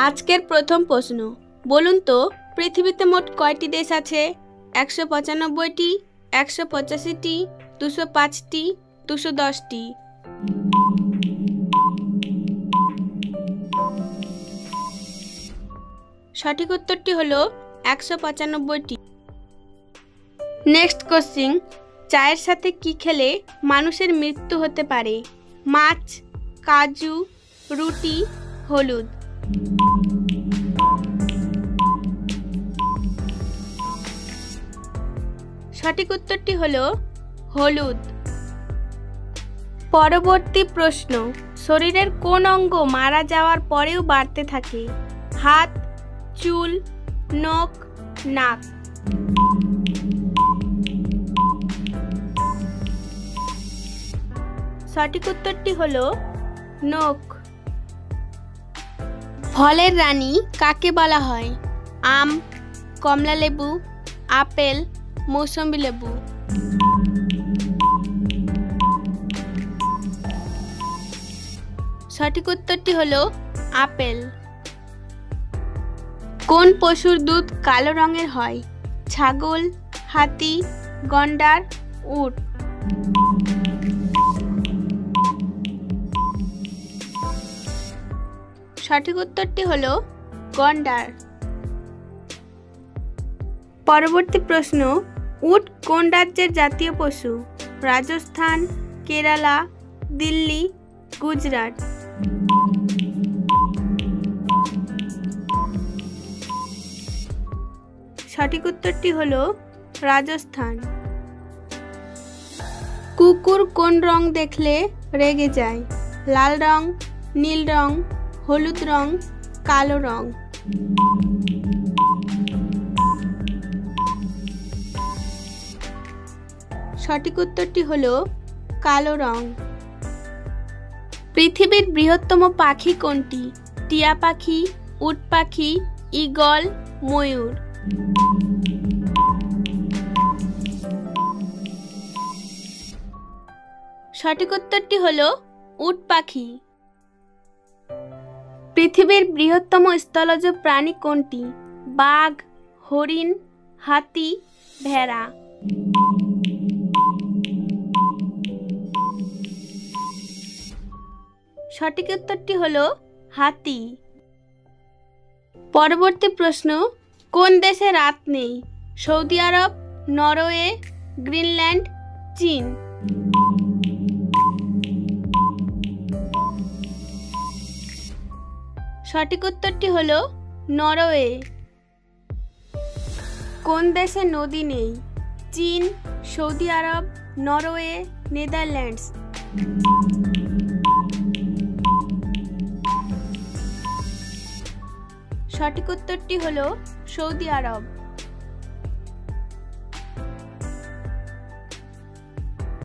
আজকের প্রথম প্রশ্ন, বলুন তো পৃথিবীতে মোট কয়টি দেশ আছে? 195টি, 185টি, 205টি, 210টি। সঠিক উত্তরটি হলো 195টি। নেক্সট কোশ্চিন, চায়ের সাথে কি খেলে মানুষের মৃত্যু হতে পারে? মাছ, কাজু, রুটি, হলুদ। সঠিক উত্তরটি হলো হলুদ। পরবর্তী প্রশ্ন, শরীরের কোন অঙ্গ মারা যাওয়ার পরেও বাড়তে থাকে? হাত, চুল, নখ, নাক। সঠিক উত্তরটি হলো নখ। ফলের রানী কাকে বলা হয়? আম, কমলা লেবু, আপেল, মৌসুমী লেবু। সঠিক উত্তরটি হলো আপেল। কোন পশুর দুধ কালো রঙের হয়? ছাগল, হাতি, গন্ডার, উট। সঠিক উত্তরটি হলো গন্ডার। পরবর্তী প্রশ্ন, উট কোন রাজ্যের জাতীয় পশু? রাজস্থান, কেরালা, দিল্লি, গুজরাট। সঠিক উত্তরটি হলো রাজস্থান। কুকুর কোন রং দেখলে রেগে যায়? লাল রং, নীল রং, হলুদ রং, কালো রং। সঠিক উত্তরটি হলো কালো রং। পৃথিবীর বৃহত্তম পাখি কোনটি? টিয়া পাখি, উট পাখি, ঈগল, ময়ূর। সঠিক উত্তরটি হলো উট পাখি। পৃথিবীর বৃহত্তম স্থলজ প্রাণী কোনটি? বাঘ, হরিণ, হাতি, ভেড়া। সঠিক উত্তরটি হলো হাতি। পরবর্তী প্রশ্ন, কোন দেশে রাত নেই? সৌদি আরব, নরওয়ে, গ্রিনল্যান্ড, চীন। সঠিক উত্তরটি হলো নরওয়ে। কোন দেশে নদী নেই? চীন, সৌদি আরব, নরওয়ে, নেদারল্যান্ডস। সঠিক উত্তরটি হলো সৌদি আরব।